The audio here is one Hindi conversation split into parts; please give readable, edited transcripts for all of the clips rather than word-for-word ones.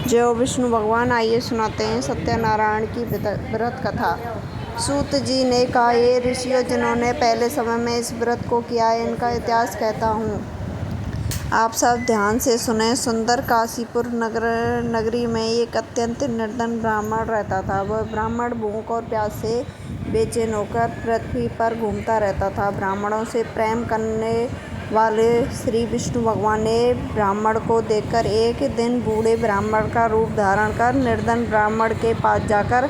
जय हो विष्णु भगवान। आइए सुनाते हैं सत्यनारायण की व्रत कथा। सूत जी ने कहा, ये ऋषियों जिन्होंने पहले समय में इस व्रत को किया है, इनका इतिहास कहता हूँ, आप सब ध्यान से सुने। सुंदर काशीपुर नगरी में एक अत्यंत निर्धन ब्राह्मण रहता था। वह ब्राह्मण भूख और प्यास से बेचैन होकर पृथ्वी पर घूमता रहता था। ब्राह्मणों से प्रेम करने वाले श्री विष्णु भगवान ने ब्राह्मण को देखकर एक दिन बूढ़े ब्राह्मण का रूप धारण कर निर्धन ब्राह्मण के पास जाकर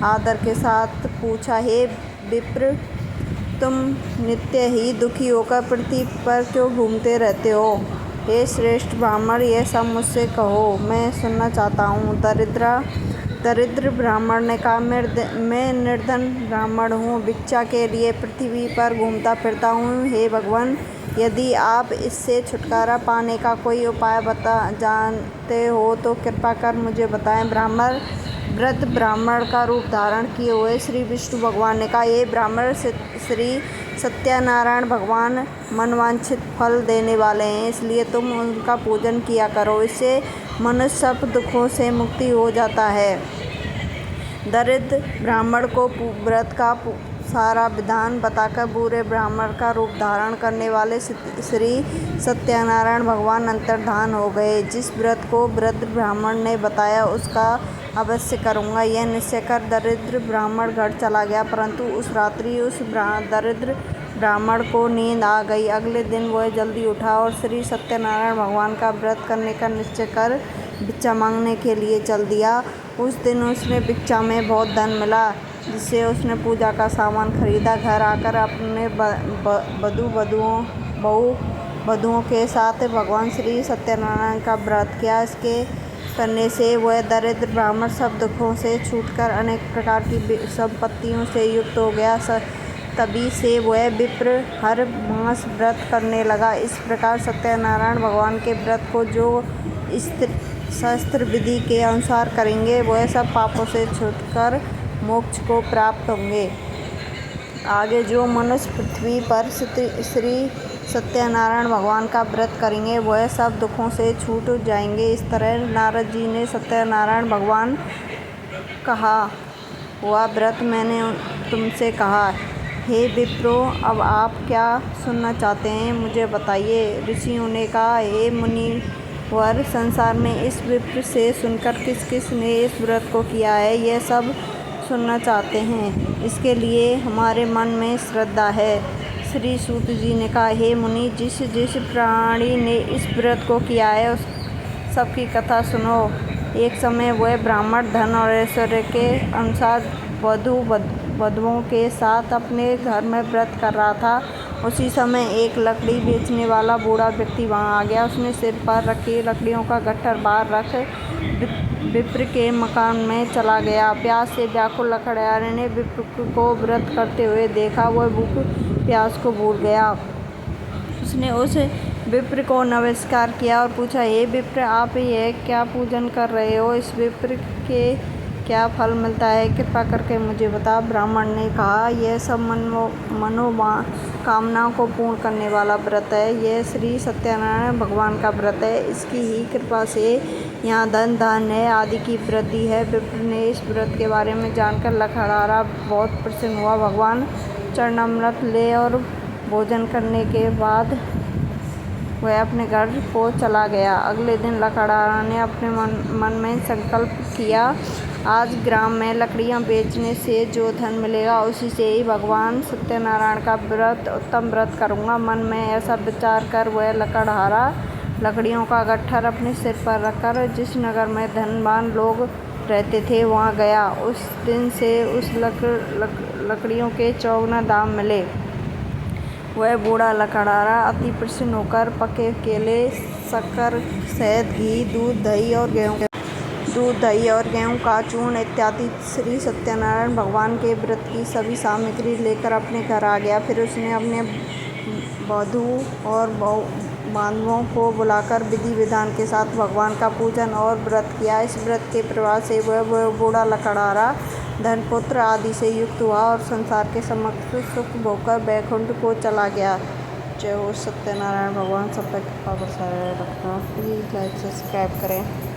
आदर के साथ पूछा, हे विप्र, तुम नित्य ही दुखी होकर पृथ्वी पर क्यों घूमते रहते हो? हे श्रेष्ठ ब्राह्मण, यह सब मुझसे कहो, मैं सुनना चाहता हूँ। दरिद्र ब्राह्मण ने कहा, मैं निर्धन ब्राह्मण हूँ, भिक्षा के लिए पृथ्वी पर घूमता फिरता हूँ। हे भगवान, यदि आप इससे छुटकारा पाने का कोई उपाय जानते हो तो कृपा कर मुझे बताएं। वृद्ध ब्राह्मण का रूप धारण किए हुए श्री विष्णु भगवान ने कहा, ये ब्राह्मण श्री सत्यनारायण भगवान मनवांछित फल देने वाले हैं, इसलिए तुम उनका पूजन किया करो। इससे मनुष्य सब दुखों से मुक्ति हो जाता है। दरिद्र ब्राह्मण को व्रत का सारा विधान बताकर बूढ़े ब्राह्मण का रूप धारण करने वाले श्री सत्यनारायण भगवान अंतर्धान हो गए। जिस व्रत को वृद्ध ब्राह्मण ने बताया उसका अवश्य करूँगा, यह निश्चय कर दरिद्र ब्राह्मण घर चला गया। परंतु उस रात्रि उस दरिद्र ब्राह्मण को नींद आ गई। अगले दिन वह जल्दी उठा और श्री सत्यनारायण भगवान का व्रत करने का निश्चय कर भिक्षा मांगने के लिए चल दिया। उस दिन उसने भिक्षा में बहुत धन मिला, जिससे उसने पूजा का सामान खरीदा। घर आकर अपने वधुओं के साथ भगवान श्री सत्यनारायण का व्रत किया। इसके करने से वह दरिद्र ब्राह्मण सब दुखों से छूटकर अनेक प्रकार की संपत्तियों से युक्त हो गया। तभी से वह विप्र हर मास व्रत करने लगा। इस प्रकार सत्यनारायण भगवान के व्रत को जो शास्त्र विधि के अनुसार करेंगे, वह सब पापों से छूटकर मोक्ष को प्राप्त होंगे। आगे जो मनुष्य पृथ्वी पर श्री सत्यनारायण भगवान का व्रत करेंगे, वह सब दुखों से छूट जाएंगे। इस तरह नारद जी ने सत्यनारायण भगवान कहा हुआ व्रत मैंने तुमसे कहा। हे विप्रो, अब आप क्या सुनना चाहते हैं, मुझे बताइए। ऋषियों ने कहा, हे मुनिवर, संसार में इस विप्र से सुनकर किस किस ने इस व्रत को किया है, यह सब सुनना चाहते हैं। इसके लिए हमारे मन में श्रद्धा है। श्री सूत जी ने कहा, हे मुनि, जिस प्राणी ने इस व्रत को किया है उस सबकी कथा सुनो। एक समय वह ब्राह्मण धन और ऐश्वर्य के अनुसार वधुओं के साथ अपने घर में व्रत कर रहा था। उसी समय एक लकड़ी बेचने वाला बूढ़ा व्यक्ति वहाँ आ गया। उसने सिर पर रखी लकड़ियों का गट्ठर बाहर रख विप्र के मकान में चला गया। प्यास से व्याकुल लकड़हारे ने विप्र को व्रत करते हुए देखा। वह भूख प्यास को भूल गया। उसने उस विप्र को नमस्कार किया और पूछा, हे विप्र, आप यह क्या पूजन कर रहे हो? इस विप्र के क्या फल मिलता है, कृपा करके मुझे बता। ब्राह्मण ने कहा, यह सब मनोकामनाओं को पूर्ण करने वाला व्रत है। यह श्री सत्यनारायण भगवान का व्रत है। इसकी ही कृपा से यहाँ धन धान्य आदि की वृद्धि है। विप्र ने इस व्रत के बारे में जानकर लकड़हारा बहुत प्रसन्न हुआ। भगवान चरणामृत ले और भोजन करने के बाद वह अपने घर को चला गया। अगले दिन लकड़हारा ने अपने मन में संकल्प किया, आज ग्राम में लकड़ियाँ बेचने से जो धन मिलेगा, उसी से ही भगवान सत्यनारायण का व्रत उत्तम व्रत करूँगा। मन में ऐसा विचार कर वह लकड़हारा लकड़ियों का गट्ठर अपने सिर पर रखकर जिस नगर में धनवान लोग रहते थे वहाँ गया। उस दिन से उस लकड़ियों के चौगुना दाम मिले। वह बूढ़ा लकड़हारा अति प्रसन्न होकर पके केले, शक्कर, शहद, घी, दूध, दही और गेहूँ का चूर्ण इत्यादि श्री सत्यनारायण भगवान के व्रत की सभी सामग्री लेकर अपने घर आ गया। फिर उसने अपने वधू और बांधवों को बुलाकर विधि विधान के साथ भगवान का पूजन और व्रत किया। इस व्रत के प्रभाव से वह बूढ़ा लकड़हारा धन पुत्र आदि से युक्त हुआ और संसार के समस्त सुख भोगकर वैकुंठ को चला गया। जय हो सत्यनारायण भगवान। सब पर कृपा बरसाए रखना। प्लीज़ लाइक सब्सक्राइब करें।